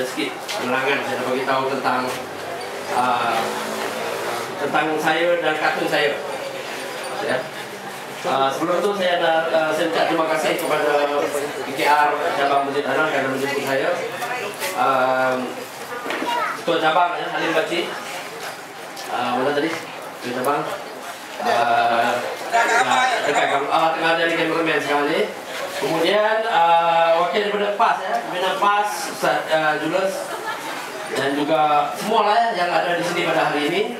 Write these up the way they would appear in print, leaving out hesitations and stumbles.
sedikit penerangan. Saya nak bagi tahu tentang saya dan kartun saya. Ya. Sebelum itu saya ucap terima kasih kepada IKR cabang Masjid Anak kerana menjemput saya. Ketua cabang ya, Halim Baci. Mana tadi? Ketua cabang. Dekat tengah dari kameraman sekarang ni. Kemudian wakil daripada PAS ya, pimpinan PAS Ustaz Julius dan juga semua lah ya, yang ada di sini pada hari ini,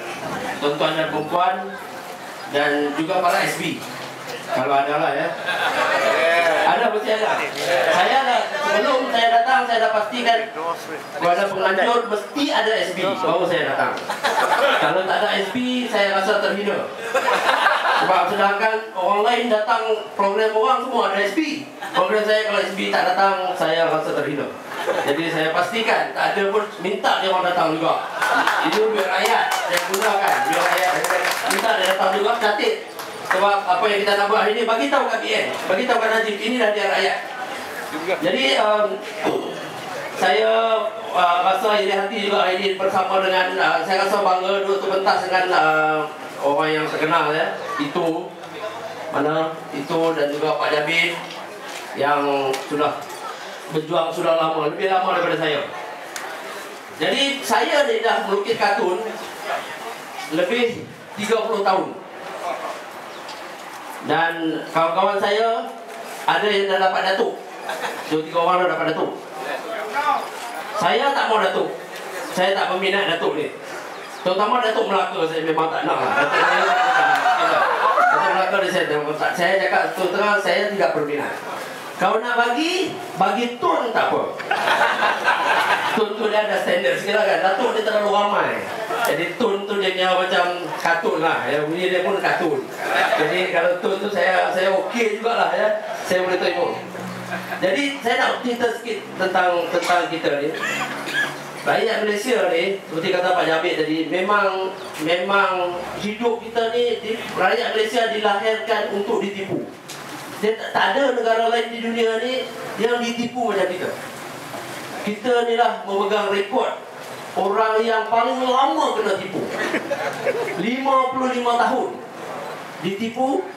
tuan-tuan dan perempuan dan juga para SB. Kalau ada lah ya. Ada mesti ada. Saya dah sebelum saya datang saya dah pastikan kepada penganjur mesti ada SB baru saya datang. Kalau tak ada SB saya rasa terhina. Sebab sedangkan orang lain datang program orang semua ada SB. Program saya kalau SB tak datang saya rasa terhina. Jadi saya pastikan tak ada pun minta dia orang datang juga. Itu biar rakyat saya gunakan, biar rakyat minta dia datang juga cantik. Sebab apa yang kita nak buat hari ini bagi tahu kat BN, bagi tahu kat Najib inilah dia rakyat. Jadi saya rasa iri hati juga hari ini bersama dengan saya rasa bangga duduk pentas dengan orang yang terkenal ya. Itu dan juga Pak Jabir yang sudah berjuang sudah lama, lebih lama daripada saya. Jadi saya dah melukis kartun lebih 30 tahun. Dan kawan-kawan saya ada yang dah dapat datuk. 2-3 orang dah dapat datuk. Saya tak mau datuk. Saya tak berminat datuk ni. Terutama Datuk Melaka saya memang tak nak lah. Datuk Melaka ni saya tak. Saya cakap terang saya tidak berminat. Kau nak bagi tun tak apa. Tun tu dia ada standard sikit lah kan. Datuk dia terlalu ramai. Jadi tun tu dia macam kartun lah. Yang bunyi dia pun kartun. Jadi kalau tun tu saya okey jugalah ya. Saya boleh terima. Jadi saya nak cerita sikit tentang kita ni. Rakyat Malaysia ni, seperti kata Pak Jabir tadi, memang hidup kita ni, rakyat Malaysia dilahirkan untuk ditipu. Dia tak ada negara lain di dunia ni yang ditipu macam kita. Kita ni lah memegang rekod orang yang paling lama kena tipu. 55 tahun ditipu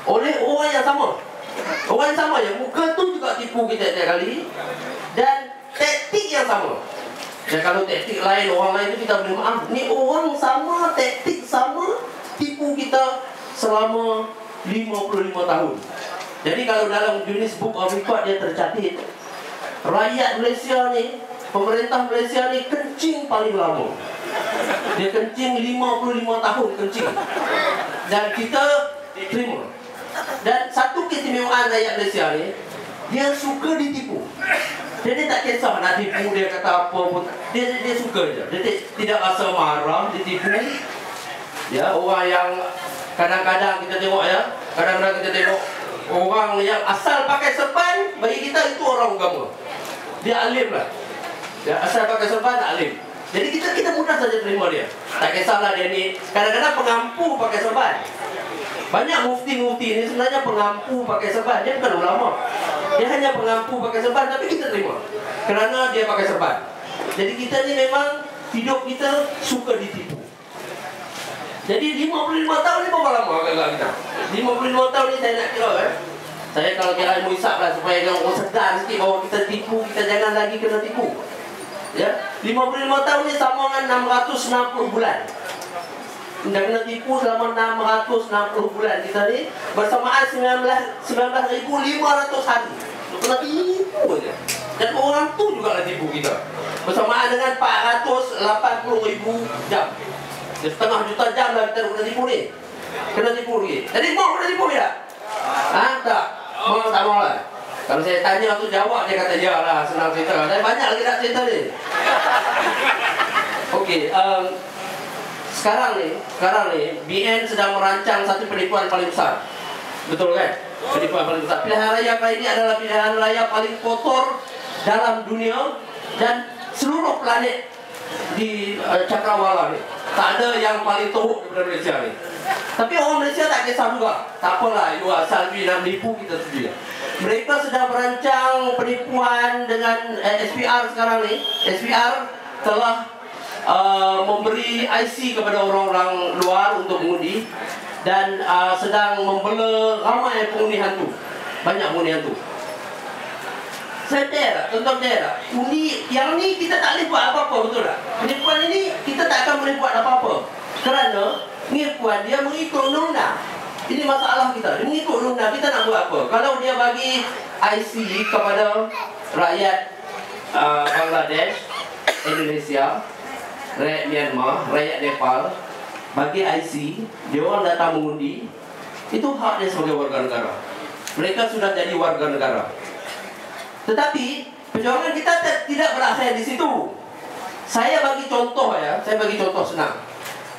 oleh orang yang sama. Orang yang sama je, muka tu juga tipu kita setiap kali. Dan taktik yang sama. Dan kalau taktik lain, orang lain tu kita boleh maaf. Ni orang sama, taktik sama, tipu kita selama 55 tahun. Jadi kalau dalam Guinness Book of Record dia tercatat, rakyat Malaysia ni, pemerintah Malaysia ni kencing paling lama. Dia kencing 55 tahun kencing. Dan kita terima. Dan satu keistimewaan rakyat Malaysia ni, dia suka ditipu. Dia tak kisah nak tipu dia kata apa pun. Dia suka je. Dia tidak rasa marah ditipu. Ya, orang yang kadang-kadang kita tengok ya, kadang-kadang kita tengok orang yang asal pakai serban, bagi kita itu orang agama. Dia alim lah. Ya, asal pakai serban tak alim. Jadi kita mudah saja terima dia. Tak kisahlah dia ni kadang-kadang pengampu pakai serban. Banyak mufti-mufti ni sebenarnya pengampu pakai serban. Dia bukan ulama. Dia hanya pengampu pakai serban, tapi kita terima kerana dia pakai serban. Jadi kita ni memang hidup kita suka ditipu. Jadi 55 tahun ni berapa lama agak kita? 55 tahun ni saya nak kira kan. Saya kalau kira ilmu hisap lah supaya orang sedar sikit bahawa kita tipu, kita jangan lagi kena tipu. Ya, 55 tahun ni sama dengan 660 bulan. Kita kena tipu selama 660 bulan kita ni bersamaan 19,500 hari. Kena tipu je. Dan orang tu juga nak tipu kita. Bersamaan dengan 480,000 jam. Setengah juta jam lah kita kena tipu ni. Kena tipu lagi. Jadi mau kena tipu tak? Tak. Mau tak mau lah. Kalau saya tanya tu jawab, dia kata ya lah, senang cerita. Saya banyak lagi nak cerita ni. Okey, sekarang ni BN sedang merancang satu penipuan paling besar. Betul kan? Penipuan paling besar. Pilihan raya kali ini adalah pilihan raya paling kotor dalam dunia dan seluruh planet di Cakrawala ni. Tak ada yang paling teruk daripada Malaysia ni. Tapi orang Malaysia tak kisah juga. Tak apalah, you asal nak menipu kita sendiri. Mereka sedang merancang penipuan dengan SPR sekarang ni. SPR telah memberi IC kepada orang-orang luar untuk mengundi dan sedang membela ramai pengundi hantu. Banyak pengundi hantu. Saya tak, tuan-tuan tak. Undi yang ni kita tak boleh buat apa-apa, betul tak? Penipuan ini kita tak akan boleh buat apa-apa. Kerana penipuan dia mengikut undang-undang. Ini masalah kita. Dia mengikut undang-undang, kita nak buat apa? Kalau dia bagi IC kepada rakyat Bangladesh, Indonesia, rakyat Myanmar, rakyat Nepal, bagi IC, dia orang datang mengundi, itu hak dia sebagai warga negara. Mereka sudah jadi warga negara. Tetapi perjuangan kita tidak berakhir di situ. Saya bagi contoh ya, saya bagi contoh senang.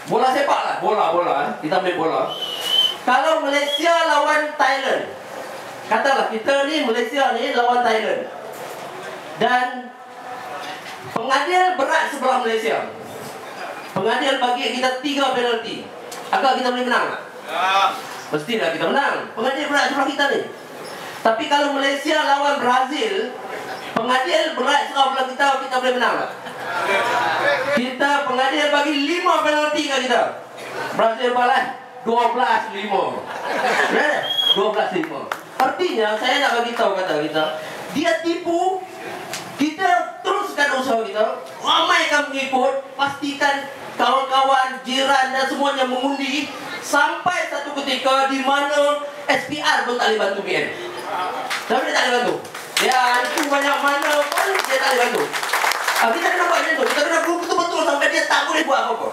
Bola sepak lah, bola, kita main bola. Kalau Malaysia lawan Thailand, katalah kita ni Malaysia ni lawan Thailand, dan pengadil berat sebelah Malaysia. Pengadil bagi kita 3 penalti. Agak kita boleh menang tak? Mestilah kita menang. Pengadil berat sebelah kita ni. Tapi kalau Malaysia lawan Brazil, pengadil berat sebelah kita, kita boleh menang tak? Kita pengadil bagi 5 penalti kat kita. Brazil balas 12-5. Benar? 12-5. Artinya saya nak bagi tahu kata kita, dia tipu. Kita teruskan usaha kita, ramaikan mengikut, pastikan kawan-kawan, jiran dan semuanya mengundi sampai satu ketika di mana SPR pun tak boleh bantu BN. Tapi dia tak boleh bantu. Dia hantu banyak mana pun dia tak boleh bantu. Kita kena buat macam tu. Kita kena betul-betul sampai dia tak boleh buat apa-apa.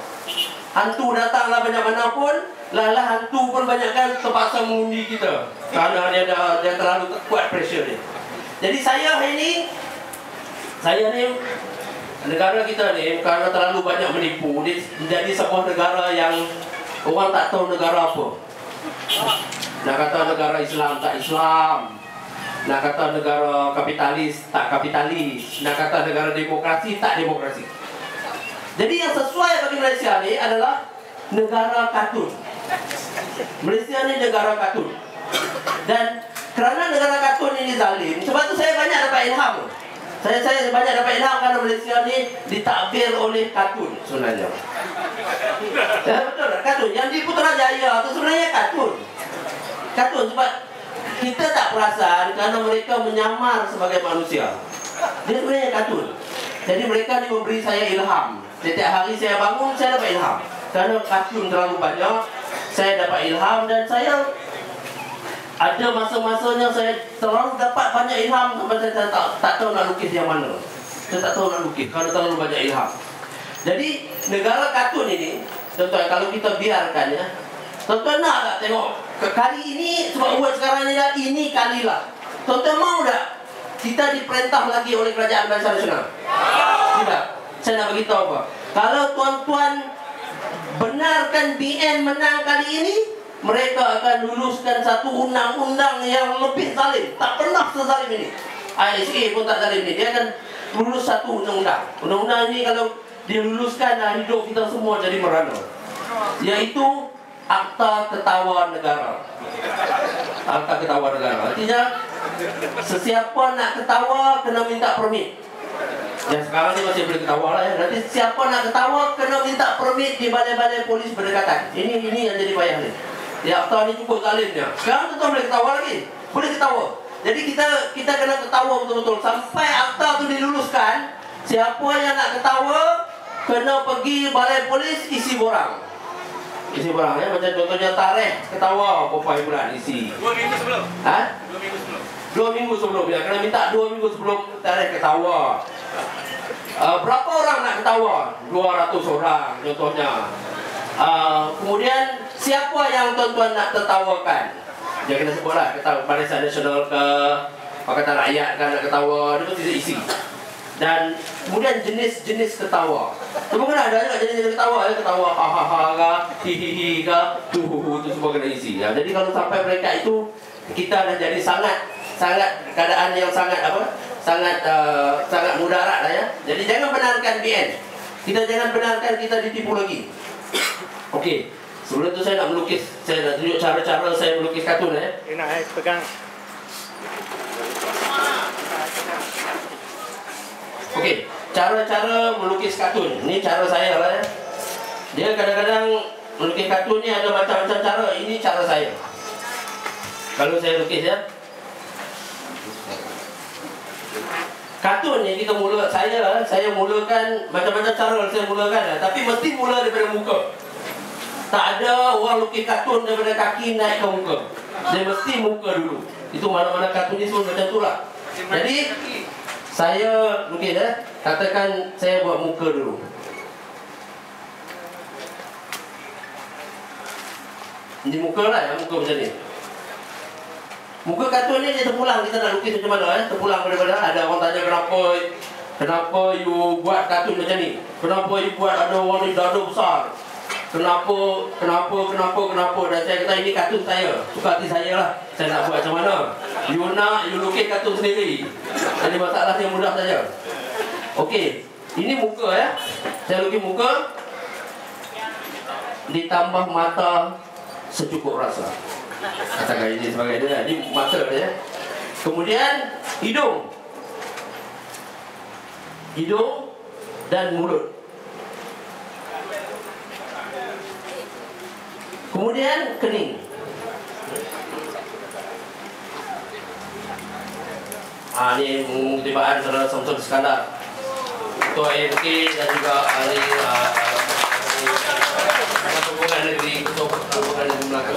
Hantu datanglah banyak mana pun, lah hantu pun banyak kan terpaksa mengundi kita. Kerana dia terlalu kuat pressure dia. Jadi saya ni negara kita ni kerana terlalu banyak menipu, dia menjadi sebuah negara yang orang tak tahu negara apa. Nak kata negara Islam tak Islam, nak kata negara kapitalis tak kapitalis, nak kata negara demokrasi tak demokrasi. Jadi yang sesuai bagi Malaysia ni adalah negara kartun. Malaysia ni negara kartun. Dan kerana negara kartun ini zalim, sebab tu saya banyak dapat ilham. Saya banyak dapat ilham kerana Malaysia ni ditakbir oleh kartun sebenarnya. Ya, betul tak? Kartun. Yang di Putrajaya tu sebenarnya kartun. Kartun sebab kita tak perasan kerana mereka menyamar sebagai manusia. Dia sebenarnya kartun. Jadi mereka ni memberi saya ilham. Setiap hari saya bangun, saya dapat ilham. Kerana kartun terlalu banyak, saya dapat ilham dan saya ada masa-masanya saya terlalu dapat banyak ilham sampai saya tak tahu nak lukis yang mana. Saya tak tahu nak lukis kerana terlalu banyak ilham. Jadi negara kartun ini, tuan-tuan, kalau kita biarkan ya, tuan-tuan nak tak tengok kali ini, sebab buat sekarang ni dah, ini kalilah. Tuan-tuan mau tak kita diperintah lagi oleh Kerajaan Barisan Nasional? Tidak. Saya nak beritahu apa. Kalau tuan-tuan benarkan BN menang kali ini, mereka akan luluskan satu undang-undang yang lebih zalim. Tak pernah sezalim ini. ISA pun tak zalim ini. Dia akan lulus satu undang-undang. Undang-undang ini kalau diluluskan, hidup kita semua jadi merana. Iaitu Akta Ketawa Negara. Akta Ketawa Negara. Artinya sesiapa nak ketawa kena minta permit. Ya, sekarang ni masih boleh ketawa lah ya. Nanti siapa nak ketawa kena minta permit di balai-balai polis berdekatan. Ini yang jadi payah ni. Ya, akta ni cukup zalimnya. Sekarang tu boleh ketawa lagi. Boleh ketawa. Jadi kita kena ketawa betul-betul sampai akta tu diluluskan. Siapa yang nak ketawa kena pergi balai polis isi borang. Isi borang ya, macam contohnya tarikh ketawa berapa bulan isi. 2 minggu sebelum. Ha? 2 minggu sebelum. 2 minggu sebelum ya, kena minta 2 minggu sebelum tarikh ketawa. Berapa orang nak ketawa? 200 orang contohnya. Kemudian siapa yang tuan-tuan nak tertawakan? Dia kena sebutlah, kata Barisan Nasional ke Pakatan Rakyat kan nak ketawa, dia mesti isi. Dan kemudian jenis-jenis ketawa. Semua kena ada juga jenis-jenis ketawa ya, ketawa ha-ha-ha ke, hi-hi-hi ke, tu-hu-hu tu semua kena isi. Ya, jadi kalau sampai mereka itu, kita dah jadi sangat keadaan yang sangat apa? Sangat mudarat lah ya. Jadi jangan benarkan BN. Kita jangan benarkan kita ditipu lagi. Okey. Sebelum tu saya nak melukis. Saya nak tunjuk cara-cara saya melukis kartun Nak pegang. Okey. Cara-cara melukis kartun. Ni cara saya lah Dia kadang-kadang melukis kartun ni ada macam-macam cara. Ini cara saya. Kalau saya lukis kartun ni kita mula, saya mulakan macam-macam cara saya mulakan tapi mesti mula daripada muka. Tak ada orang lukis kartun daripada kaki naik ke muka. Dia mesti muka dulu. Itu mana-mana kartun ni semua macam tu lah. Jadi saya lukis katakan saya buat muka dulu. Ini muka lah muka macam ni. Muka kartun ni dia terpulang. Kita nak lukis macam mana terpulang daripada ada orang tanya kenapa you buat kartun macam ni, kenapa you buat ada orang ni dada besar, kenapa. Dan saya kata ini kartun saya, suka hati saya lah. Saya nak buat macam mana. You lukis kartun sendiri. Jadi masalah yang mudah saja. Okey, ini muka saya lukis muka, ditambah mata secukup rasa. Katakan ini sebagai dia. Ini mata dia. Kemudian hidung dan mulut. Kemudian kening. Ini tibaan Saudara Samsul Iskandar, Ketua AMK dan juga ahli hubungan negeri, Ketua Hubungan Negeri Melaka.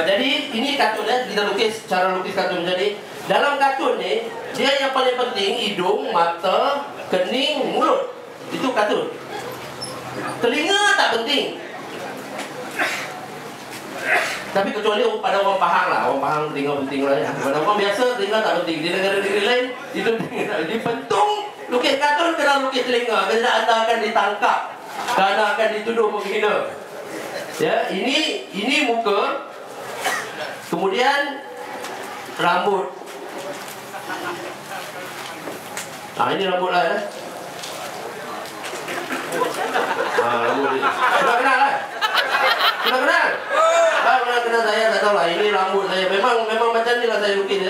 Jadi ini kartun kita lukis, cara lukis kartun. Jadi dalam kartun ni dia yang paling penting hidung, mata, kening, mulut. Itu kartun. Telinga tak penting. Tapi kecuali pada orang Pahang lah, orang Pahang telinga penting lah Pada orang biasa telinga tak penting. Di negara-negara lain itu di pentung lukis kartun kena lukis telinga, kerana anda akan ditangkap, kerana akan dituduh menghina. Ini muka. Kemudian rambut. Ini rambut lah rambut ni. Sudah kenal lah? Sudah kenal? Sudah kenal saya, tak tahu lah. Ini rambut saya. Memang macam ni lah saya lukis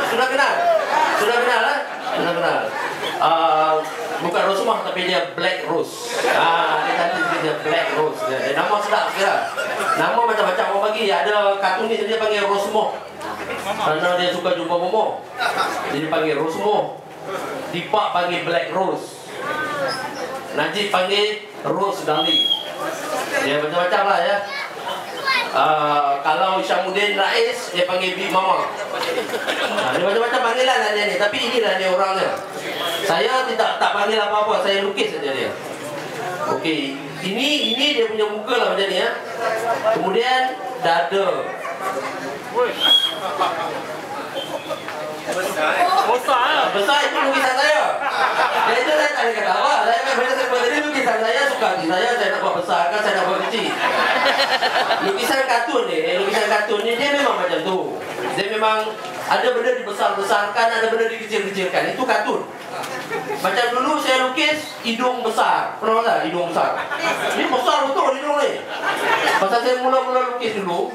Sudah kenal? Sudah kenal lah? Sudah kenal. Bukan rose mah tapi dia black rose. Dia cantik dia black rose. Nama sedap kira. Nama macam-macam orang bagi. Ada kartun ni dia panggil rose moh. Karena dia suka jumpa momo. Jadi panggil rose moh. Dipak panggil black rose. Najib panggil rose darling. Dia macam-macam lah kalau Isyamuddin Rais dia panggil Big Mama. Dia macam-macam panggilan lah dia ni. Tapi inilah dia orangnya. Saya tak panggil apa-apa, saya lukis saja dia. Okey, ini dia punya muka lah macam ni Kemudian dada. Besar itu lukisan saya. Jadi itu saya tak boleh kata apa. Saya buat tadi lukisan saya, suka hati saya nak buat besar kan, saya nak buat kecil. Lukisan kartun ni dia memang macam tu. Dia memang ada benda dibesar-besarkan, ada benda dikecil-kecilkan. Itu kartun. Macam dulu saya lukis hidung besar. Pernah tak hidung besar? Ini besar betul hidung ni. Pasal saya mula-mula lukis dulu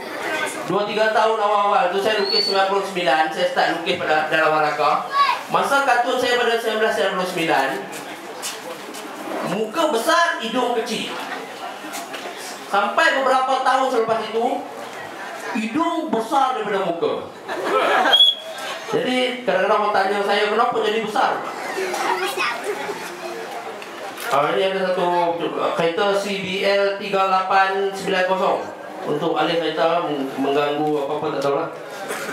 2-3 tahun awal-awal tu saya lukis 99. Saya start lukis pada dalam Melaka. Masa kartun saya pada 1999, muka besar, hidung kecil. Sampai beberapa tahun selepas itu, hidung besar daripada muka. Jadi kadang-kadang orang tanya saya kenapa jadi besar. Ini ada satu kereta CBL 3890 untuk alih kereta mengganggu apa-apa tak tahu lah.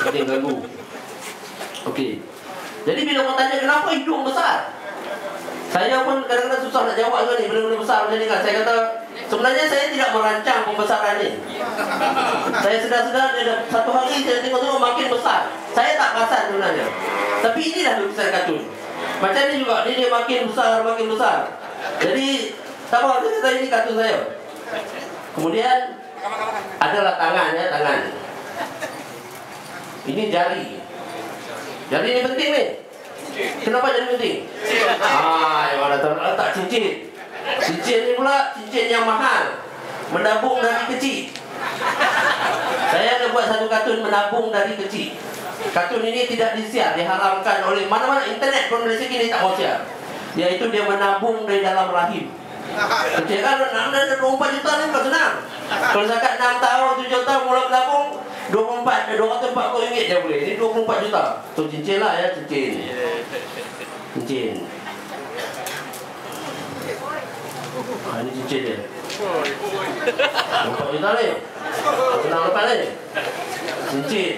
Dia ganggu. Okey. Jadi bila orang tanya kenapa hidung besar, saya pun kadang-kadang susah nak jawab kan ni benda-benda besar macam ni kan. Saya kata sebenarnya saya tidak merancang pembesaran ni. Saya sedar-sedar satu hari saya tengok makin besar. Saya tak perasan sebenarnya. Tapi inilah lukisan kartun. Macam ni juga, ni dia makin besar. Jadi tak apa, saya kata ini kartun saya. Kemudian adalah tangan ya, tangan. Ini jari. Jari ini penting nih. Kenapa jari penting? Yang mana letak cincin. Cincin ini pula cincin yang mahal, menabung dari kecil. Saya ada buat satu kartun menabung dari kecil. Kartun ini tidak disiar, diharamkan oleh mana-mana internet pun Malaysia kini tak mau siar. Yaitu dia menabung dari dalam rahim. Kecil kan 24 juta ni bukan senang. Kalau zakat 6 tahun, 7 tahun mula menabung 240 ringgit dia boleh. Ini 24 juta. Tu cincin lah ya, cincin. Cincin. Ini cincin dia. 24 juta ni. Senang lepas ni. Cincin.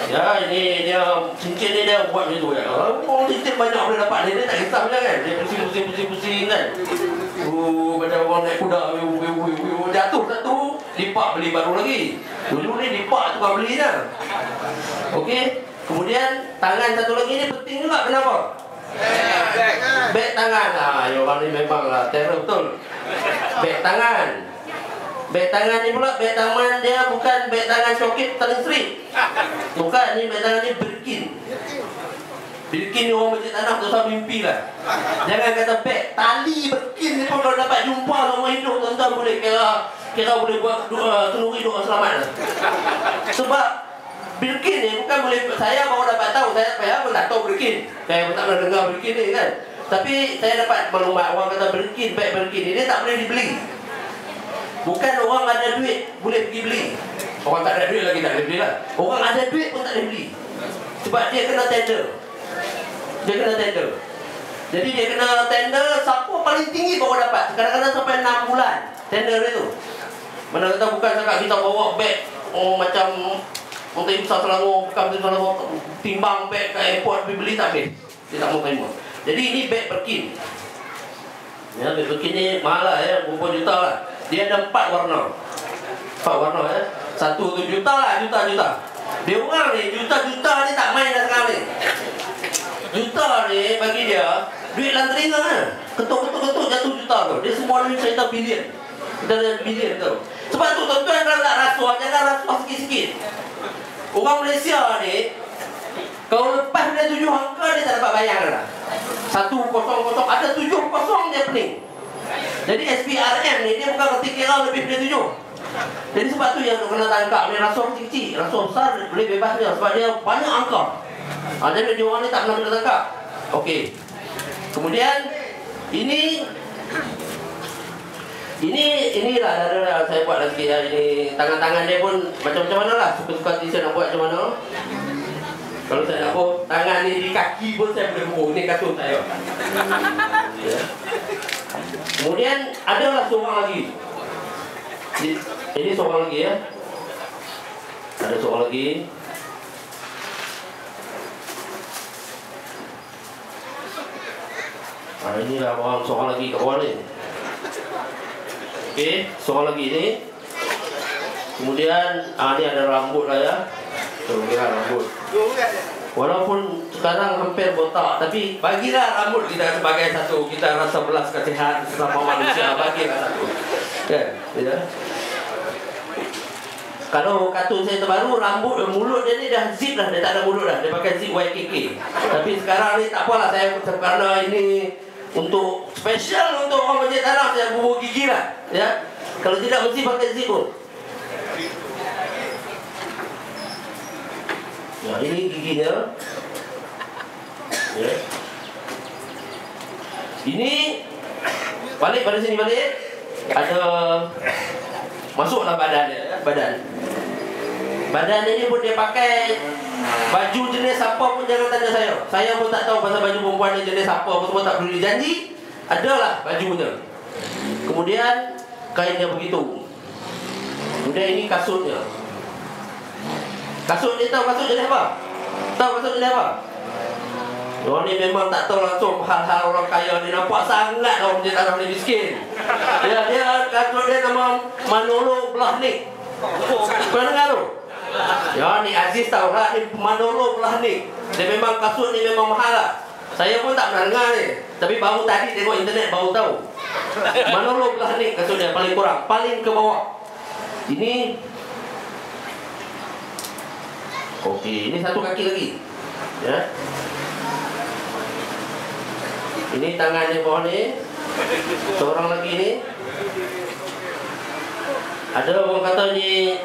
Ya, ini dia cincin ni dia buat macam tu ya. Orang cincin banyak boleh dapat dia tak kisah macam kan. Dia pusing kan. Macam orang naik kuda jatuh satu, lipat beli baru lagi. Dulu ni lipat tukang beli dah. Okey. Kemudian tangan satu lagi ni penting juga, kenapa? Beg tangan. Orang ni memanglah terror betul. Beg tangan. Beg tangan ni pula, beg tangan dia bukan beg tangan Shokit Turning Street. Bukan, ni beg tangan ni Birkin. Birkin ni orang macam tanah tu sama mimpi lah. Jangan kata beg, tali Birkin ni pun kalau dapat jumpa sama hidup, tuan-tuan boleh kira boleh buat kenduri doa selamat lah. Sebab Birkin ni bukan boleh, saya baru dapat tahu, saya pun tak tahu Birkin. Saya pun tak pernah dengar Birkin ni kan. Tapi saya dapat maklumat, orang kata Birkin, beg Birkin ni dia tak boleh dibeli. Bukan orang ada duit boleh pergi beli. Orang tak ada duit lagi tak boleh beli lah. Orang ada duit pun tak boleh beli. Sebab dia kena tender. Dia kena tender. Jadi dia kena tender, siapa paling tinggi baru dapat. Kadang-kadang sampai 6 bulan tender dia tu. Mana kata bukan cakap kita bawa beg macam Montai Besar Selangor, bukan Montai Selangor, timbang beg ke airport pergi beli tak boleh. Dia tak mau terima. Jadi ini beg Birkin. Ya, beg Birkin ni mahal lah ya, berapa juta lah. Dia ada 4 warna. 4 warna ya. Satu tu juta lah, juta-juta. Dia orang ni, juta-juta ni tak main dah sekarang ni. Juta ni bagi dia duit dalam telinga kan. Ketuk-ketuk jatuh juta tu. Dia semua ni cerita bilion. Kita ada bilion tu. Sebab tu tuan-tuan kalau nak rasuah, jangan rasuah sikit-sikit. Orang Malaysia ni, kalau lepas dia 7 angka dia tak dapat bayar lah. 100, ada 70 dia pening. Jadi SPRM ni dia bukan kerti kira lebih dari 7. Jadi sebab tu yang kena tangkap ni rasuah kecil-kecil. Rasuah besar boleh bebas dia sebab dia banyak angka. Jadi dia orang ni tak pernah kena tangkap. Okey. Kemudian inilah ada saya buat lagi ya. Ini tangan-tangan dia pun macam-macam mana lah. Suka-suka hati saya nak buat macam mana. Kalau saya nak buat tangan ni di kaki pun saya boleh buat. Ini kartun saya. Ya. Kemudian adalah seorang lagi. Ini seorang lagi ya. Ada seorang lagi. Inilah orang seorang lagi kat bawah ni. Okey, seorang lagi ni. Kemudian ni ada rambut lah ya. Lihat rambut. Walaupun sekarang hampir botak, tapi bagilah rambut kita sebagai satu, kita rasa belas kasihan sesama manusia, bagilah satu. Kan? Ya. Kalau kartun saya terbaru, rambut, mulut dia ni dah zip dah, dia tak ada mulut dah, dia pakai zip YKK. Tapi sekarang ni tak apalah, saya kerana ini untuk special untuk orang Masjid Tanah, saya bubur gigi lah. Ya. Kalau tidak mesti pakai zip pun. Ya, ini giginya. Ya. Ini balik pada sini balik. Ada masuklah badannya, ya, badan ini pun dia pakai baju jenis apa pun jangan tanya saya. Saya pun tak tahu pasal baju perempuan ni jenis apa, semua tak perlu dijanji. Adalah bajunya. Kemudian kainnya begitu. Kemudian ini kasutnya. Kasut ni tahu kasut jenis apa? Tahu kasut jenis apa? Orang ni memang tak tahu langsung hal-hal orang kaya ni. Nampak sangat orang Masjid Tanah ni miskin. Dia kasut dia nama Manolo Blahnik. Pernah dengar tu? Ya, ni Aziz tahu lah, ni Manolo Blahnik. Dia memang kasut ni memang mahal lah. Saya pun tak pernah dengar ni. Tapi baru tadi tengok internet baru tahu. Manolo Blahnik kasut dia paling kurang, paling ke bawah. Ini okey, ini satu kaki lagi. Ya. Ini tangannya bawah ni. Seorang lagi ni. Ada orang kata ni,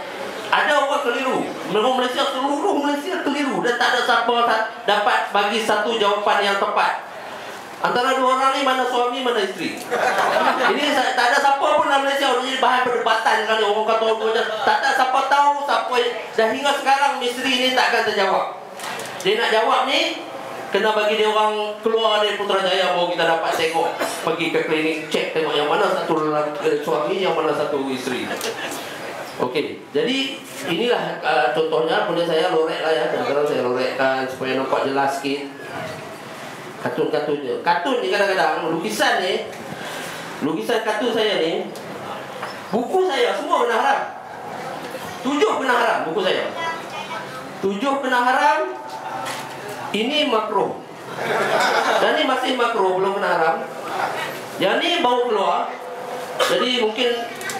ada orang keliru. Orang Malaysia, seluruh Malaysia keliru. Dan tak ada siapa dapat bagi satu jawapan yang tepat. Antara dua orang ni, mana suami, mana isteri. Ini tak ada siapa pun dalam Malaysia. Ini bahan perdebatan kali. Orang kata orang tak ada siapa tahu siapa. Dan hingga sekarang misteri ni takkan terjawab. Dia nak jawab ni, kena bagi dia orang keluar dari Putrajaya, baru kita dapat tengok. Pergi ke klinik, cek tengok yang mana satu suami, yang mana satu isteri. Okey, jadi inilah contohnya. Boleh saya lorek lah ya. Kadang-kadang saya lorekkan supaya nampak jelas sikit. Kartun-kartunnya. Kartun ni kadang-kadang, lukisan ni, lukisan kartun saya ni, buku saya semua kena haram. 7 kena haram buku saya. 7 kena haram. Ini makruh. Dan ni masih makruh, belum kena haram. Yang ni baru keluar. Jadi mungkin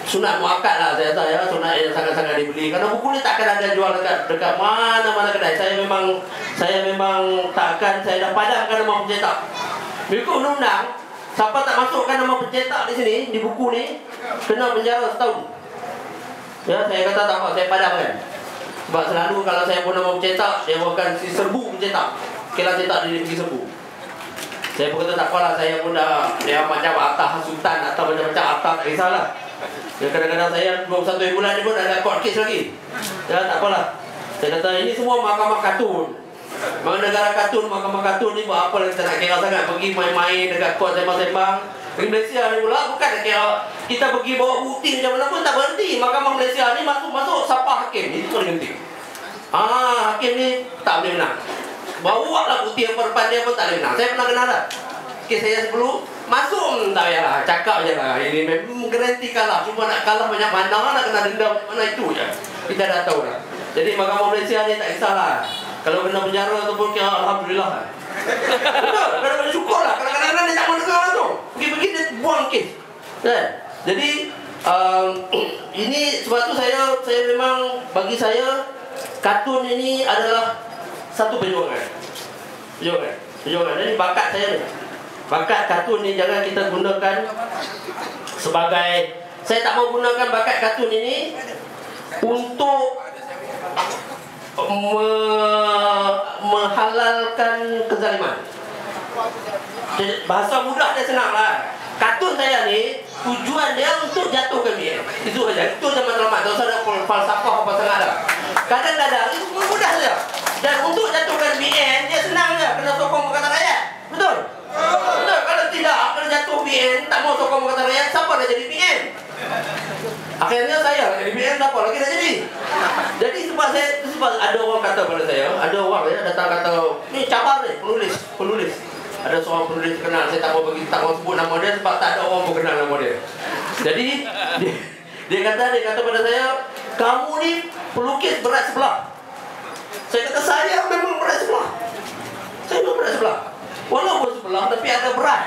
sunat muakkad lah saya rasa ya, sunat yang sangat-sangat dibeli. Karena buku ni takkan ada jual dekat mana-mana kedai. Saya memang takkan, saya dah padamkan nama pencetak. Mengikut undang-undang, siapa tak masukkan nama pencetak di sini, di buku ni, kena penjara setahun. Ya, saya kata tak apa, saya padamkan. Sebab selalu kalau saya pun nama pencetak, dia akan serbu pencetak. Kira cetak dia pergi serbu. Saya pun kata tak apalah, saya pun dah, dia macam atas hasutan atau macam-macam atas, tak kisahlah. Ya, kadang-kadang saya 21 bulan ni pun ada court case lagi. Ya, tak apalah. Saya kata ini semua mahkamah kartun. Mana negara kartun, mahkamah kartun ni buat apa kita nak kira sangat. Pergi main-main dekat court sembang-sembang. Di Malaysia ni pula bukan nak kira. Kita pergi bawa bukti macam mana pun tak berhenti. Mahkamah Malaysia ni masuk siapa hakim. Itu paling penting. Hakim ni tak boleh menang. Bawa lah bukti yang depan dia pun tak boleh menang. Saya pernah kenal dah. Kes saya sebelum masuk, tak payahlah, cakap je lah. Ini memang garanti kalah. Cuma nak kalah banyak mana nak kena dendam mana itu je. Kita dah tahu dah. Jadi Mahkamah Malaysia ni tak kisahlah. Kalau kena penjara tu pun kira alhamdulillah. Betul, kadang-kadang syukur lah. Kadang-kadang dia tak mau dengar langsung. Pergi-pergi dia buang kes. Kan? Jadi ini sebab tu saya memang, bagi saya kartun ini adalah satu perjuangan. Perjuangan. Jadi bakat saya ni. Bakat kartun ni jangan kita gunakan sebagai, saya tak mau gunakan bakat kartun ini untuk menghalalkan kezaliman. Bahasa mudah dia senang lah. Kartun saya ni tujuan dia untuk jatuhkan BN. Itu saja. Itu je matlamat. Tak usah ada falsafah apa sangat dah. Kadang-kadang itu mudah saja. Dan untuk jatuhkan BN dia senang je. Kena sokong perkataan rakyat. Betul? Betul. Kalau tidak, kalau jatuh BN tak mau sokong perkataan rakyat, siapa nak jadi BN? Akhirnya saya nak jadi BN, siapa lagi nak jadi? Jadi sebab ada orang kata pada saya, ada orang ya datang kata, ni cabar ni, penulis. Ada seorang penulis terkenal, saya tak mau sebut nama dia sebab tak ada orang mengenal nama dia. Jadi dia kata pada saya, kamu ni pelukis berat sebelah. Saya kata saya memang berat sebelah. Saya memang berat sebelah. Walaupun sebelah tapi ada berat.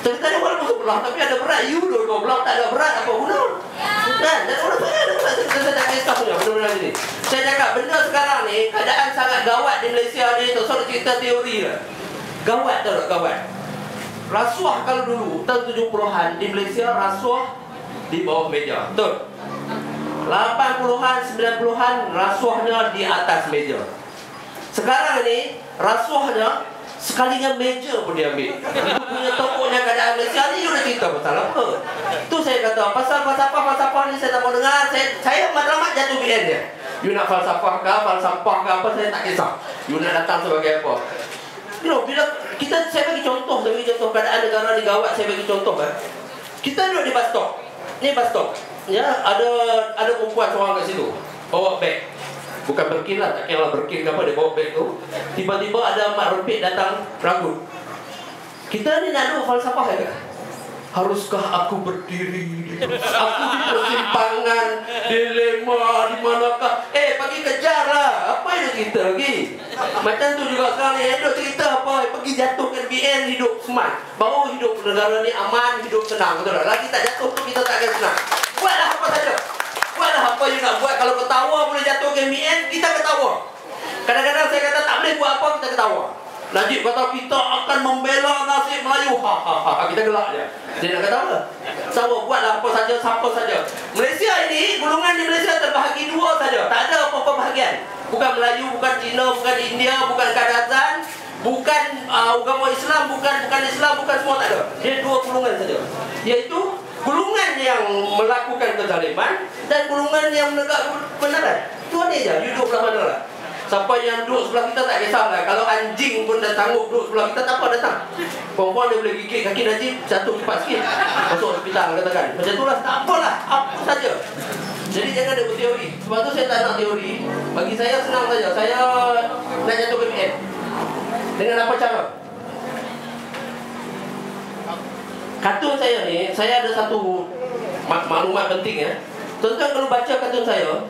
Saya kata walaupun sebelah tapi ada berat. You dua belah tak ada berat, apa guna? Kan? Dan orang saya ada berat. Saya tak kisah punya benda-benda ni. Saya cakap benda sekarang ni keadaan sangat gawat di Malaysia ni. Tak usah cerita teori lah. Gawat tak gawat. Rasuah kalau dulu tahun 70-an di Malaysia, rasuah di bawah meja. Betul? 80-an, 90-an rasuahnya di atas meja. Sekarang ni rasuahnya sekalinya meja pun diambil. Itu punya tokohnya keadaan Malaysia ni. You nak cerita pasal apa? Tu saya kata pasal falsafah ni saya tak mau dengar. Saya matlamat jatuh BN dia. You nak falsafah ke apa, saya tak kisah. You nak datang sebagai apa. You know, bila saya bagi contoh keadaan negara ni gawat. Saya bagi contoh kita duduk di bus stop. Ni bus stop. Ya, ada perempuan seorang kat situ bawa beg. Bukan berkin lah, tak kira lah berkin ke apa, dia bawa beg tu. Tiba-tiba ada mak rempit datang ragut. Kita ni nak duduk falsafah ya. Haruskah aku berdiri? Aku di persimpangan, dilema, di manakah? Pergi kejar lah. Apa yang cerita lagi? Macam tu juga sekarang ni, duk cerita apa? Pergi jatuhkan BN, hidup smart. Baru hidup negara ni aman, hidup senang. Betul tak? Lagi tak jatuh tu kita tak akan senang. Buatlah apa saja. you nak buat. Kalau ketawa boleh jatuh ke MBN, kita ketawa. Kadang-kadang saya kata tak boleh buat apa, kita ketawa. Najib kata kita akan membela nasib Melayu. Kita gelak je. Dia nak kata apa? Ketawa, buatlah apa saja, siapa saja. Malaysia ini, golongan di Malaysia terbahagi dua saja. Tak ada apa-apa bahagian. Bukan Melayu, bukan Cina, bukan India, bukan Kadazan, bukan agama Islam, bukan Islam, bukan semua, tak ada. Dia dua golongan saja. Iaitu golongan yang melakukan kezaliman dan golongan yang menegak kebenaran. Itu dia je, you duduk belah mana lah. Siapa yang duduk sebelah kita tak kisahlah. Kalau anjing pun dah sanggup duduk sebelah kita, tak apa datang. Perempuan dia boleh gigit kaki Najib, jatuh cepat sikit, masuk hospital katakan. Macam itulah, tak apalah, apa saja. Jadi jangan ada berteori. Sebab tu saya tak nak teori. Bagi saya senang saja. Saya nak jatuh ke MBN. Dengan apa cara? Kartun saya ni, saya ada satu maklumat penting ya. Tuan-tuan kalau baca kartun saya,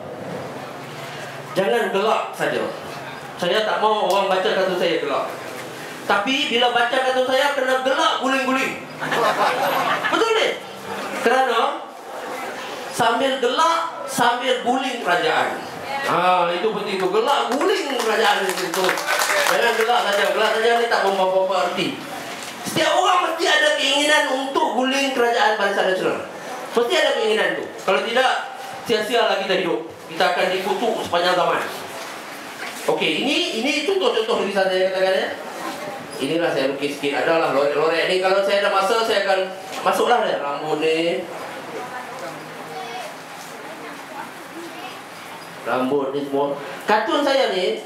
jangan gelak saja. Saya tak mau orang baca kartun saya gelak. Tapi bila baca kartun saya kena gelak guling-guling. Betul ni? Kerana sambil gelak, sambil guling kerajaan. Itu penting tu. Gelak guling kerajaan itu. Jangan gelak saja. Gelak saja ni tak membawa arti. Setiap orang mesti ada keinginan untuk guling kerajaan Barisan Nasional. Mesti ada keinginan tu. Kalau tidak, sia-sialah kita hidup. Kita akan dikutuk sepanjang zaman. Okey, ini contoh-contoh lukisan saya katakan ya. Inilah saya lukis sikit. Adalah lorek-lorek ni. Kalau saya ada masa, saya akan masuklah dia. Rambut ni. Rambut ni semua. Kartun saya ni,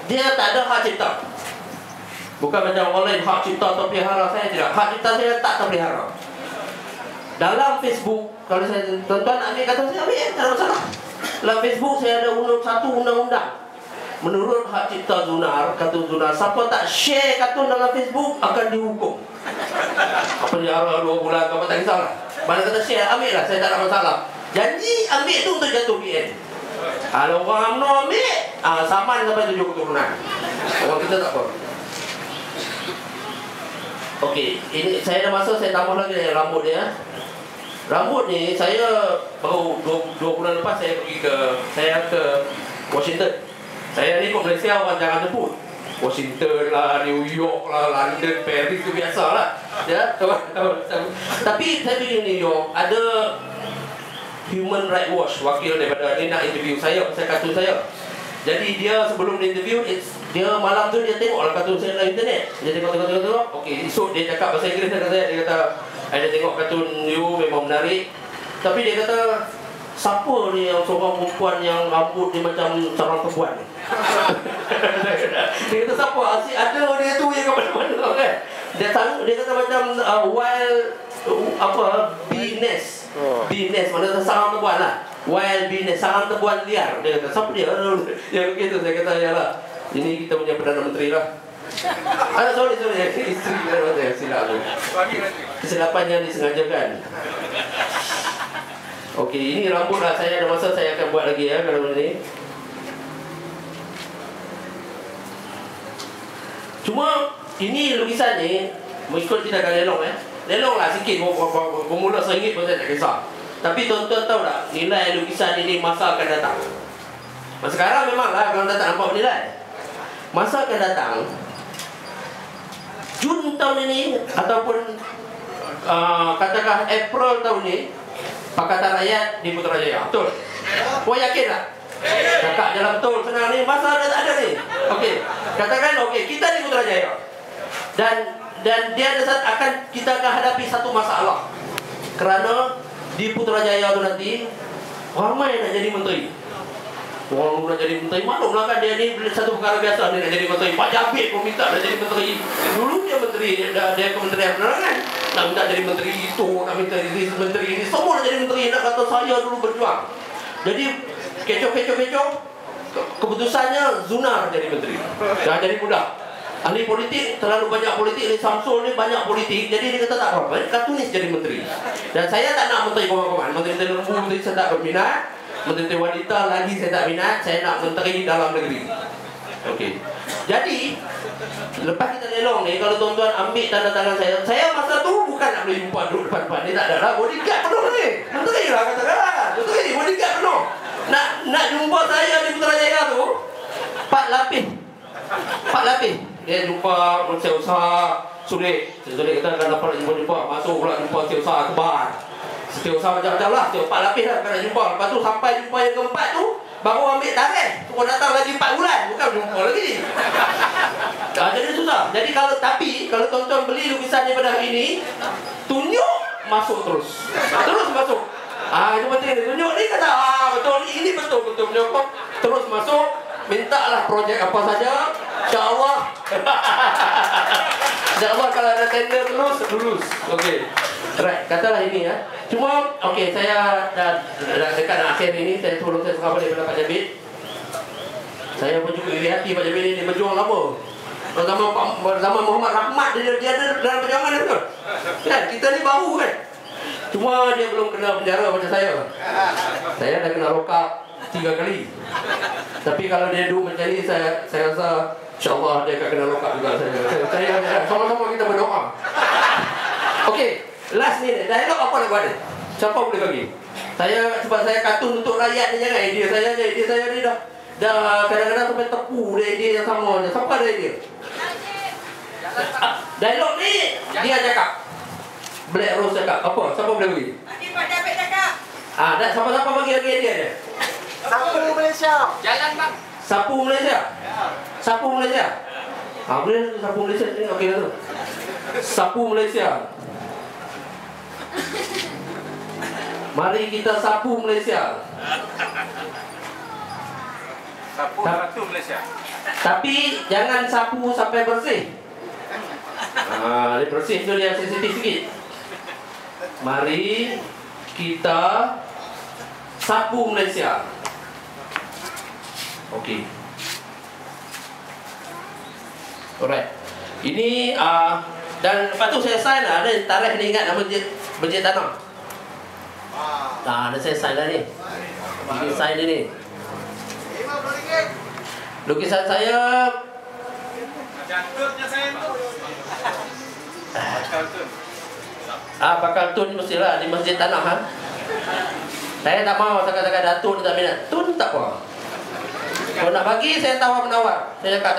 dia tak ada hak cipta. Bukan macam orang lain hak cipta terpelihara. Saya tidak. Hak cipta saya tak terpelihara. Dalam Facebook, kalau saya tuan-tuan nak ambil kartun saya, ambil tak ada masalah. Dalam Facebook saya ada satu undang-undang. Menurut hak cipta Zunar, kartun Zunar, siapa tak share kartun dalam Facebook akan dihukum. Apa penjara 2 bulan, apa tak kisahlah. Mana kata share, ambil lah, saya tak ada masalah. Janji ambil tu untuk jatuh BN. Kalau orang UMNO ambil, saman sampai 7 keturunan. Orang kita tak apa. Okey, ini saya ada masa, saya tambah lagi dengan rambut dia. Rambut ni saya baru 2 bulan lepas saya pergi ke Washington. Saya ni kat Malaysia orang jangan sebut Washington lah, New York lah, London, Paris tu biasalah. Ya, tapi saya pergi New York, ada Human Rights Watch, wakil daripada dia nak interview saya pasal kartun saya. Jadi dia sebelum dia interview, dia malam tu dia tengok lah kartun saya dalam internet. Dia tengok. Okey, esok dia cakap bahasa Inggeris dengan saya. Dia kata, "Saya tengok kartun you memang menarik." Tapi dia kata, "Siapa ni yang seorang perempuan yang rambut dia macam sarang perempuan ni?" Dia kata, "Siapa? Asyik ada dia tu yang kat mana-mana kan?" Dia kata macam wild bee nest. Bee nest, mana sarang tebuan lah. Wild bee nest, sarang tebuan liar. Dia kata, "Siapa dia?" Yang begitu saya kata, "Yalah, ini kita punya Perdana Menteri lah." Sorry, isteri saya silap tu. Kesilapan yang disengajakan. Okey, ini rambut lah. Saya ada masa saya akan buat lagi ya kalau ni. Cuma ini lukisan ni mengikut kita akan lelong lelong lah sikit. Bermula RM1 pun saya tak kisah. Tapi tuan-tuan tahu tak, nilai lukisan ini masa akan datang. Masa sekarang memanglah kalau tak nampak nilai. Masa akan datang, Jun tahun ini ataupun katakan April tahun ini, Pakatan Rakyat di Putrajaya. Betul? Kau yakin tak? Cakap je lah betul, senang ni. Masa dah tak ada ni. Okey, katakan kita di Putrajaya. Dan dia kita akan hadapi satu masalah. Kerana di Putrajaya tu nanti ramai nak jadi menteri. Orang nak jadi menteri, maklumlah kan dia ni satu perkara biasa dia nak jadi menteri. Pak Jabir pun minta nak jadi menteri. Dulu dia menteri, dia Kementerian Penerangan. Nak minta jadi menteri itu, nak minta jadi menteri ini. Semua nak jadi menteri, nak kata saya dulu berjuang. Jadi kecoh, keputusannya Zunar jadi menteri. Dah jadi mudah. Ahli politik, terlalu banyak politik. Ni Samsul ni banyak politik. Jadi dia kata tak apa-apa, kartunis jadi menteri. Dan saya tak nak menteri koman-koman. Menteri lembu, menteri saya tak berminat. Menteri wanita lagi saya tak minat. Saya nak menteri dalam negeri. Okey. Jadi lepas kita lelong ni, kalau tuan-tuan ambil tanda tangan saya masa tu bukan nak boleh jumpa duduk depan-depan. Dia tak ada lah, bodyguard penuh ni. Menteri lah katakan. Menteri, bodyguard penuh. Nak jumpa saya di Putrajaya tu 4 lapis. 4 lapis. Dia jumpa usaha sulit. Sulit kata kan dapat jumpa masuk pula jumpa usaha Akbar. Usaha macam-macam lah. 4 lapis lah kan jumpa. Lepas tu sampai jumpa yang keempat tu baru ambil tarikh. Kau datang lagi 4 bulan bukan jumpa lagi. Jadi susah. Jadi kalau tuan-tuan beli lukisan daripada hari ni, tunjuk masuk terus. Terus masuk. Itu penting ni. Tunjuk ni kata betul ini betul menyokong terus masuk. Mintalah projek apa saja. InsyaAllah. InsyaAllah kalau ada tender terus lulus. Okey. Right, katalah ini ya. Cuma okey, saya dah dekat nak akhir ini. Sebelum saya sahab balik pada Pak Jabir, saya pun juga iri hati Pak Jabir ini berjuang lama. Zaman Muhammad Rahmat dia ada dalam perjuangan dia betul. Kan kita ni baru kan. Cuma dia belum kena penjara macam saya. Saya dah kena lokap 3 kali. Tapi kalau dia duduk macam ni, saya rasa insyaAllah dia akan kena lokap juga saya. Sama-sama kita berdoa. Okey, last ni dialog apa nak buat ni? Siapa boleh bagi? Sebab saya kartun untuk rakyat ni, jangan idea saya ni dah kadang-kadang sampai tepu dia yang sama je. Siapa ada idea? Dialog ni dia cakap. Black Rose cakap. Apa? Siapa boleh bagi? Nanti Pak David cakap. Dan siapa-siapa bagi idea dia? Sapu Malaysia. Jalan bang. Sapu Malaysia? Ya. Sapu Malaysia? Boleh sapu Malaysia ni. Okey tu. Sapu Malaysia. Mari kita sapu Malaysia. Sapu Malaysia. Tapi jangan sapu sampai bersih. Dia bersih tu dia sensitif sikit. Mari kita sapu Malaysia. Okey. Alright. Ini dan lepas tu saya sign lah. Ada tarikh ni, ingat nama Masjid Tanah. Ada saya sign lah ni. Ini sign ni. Lukisan saya. Jantutnya saya tu. Bakal tun mestilah di Masjid Tanah. Saya tak mau cakap-cakap Datuk ni tak minat. Tun tak apa. Kalau nak bagi saya tawar-menawar. Saya cakap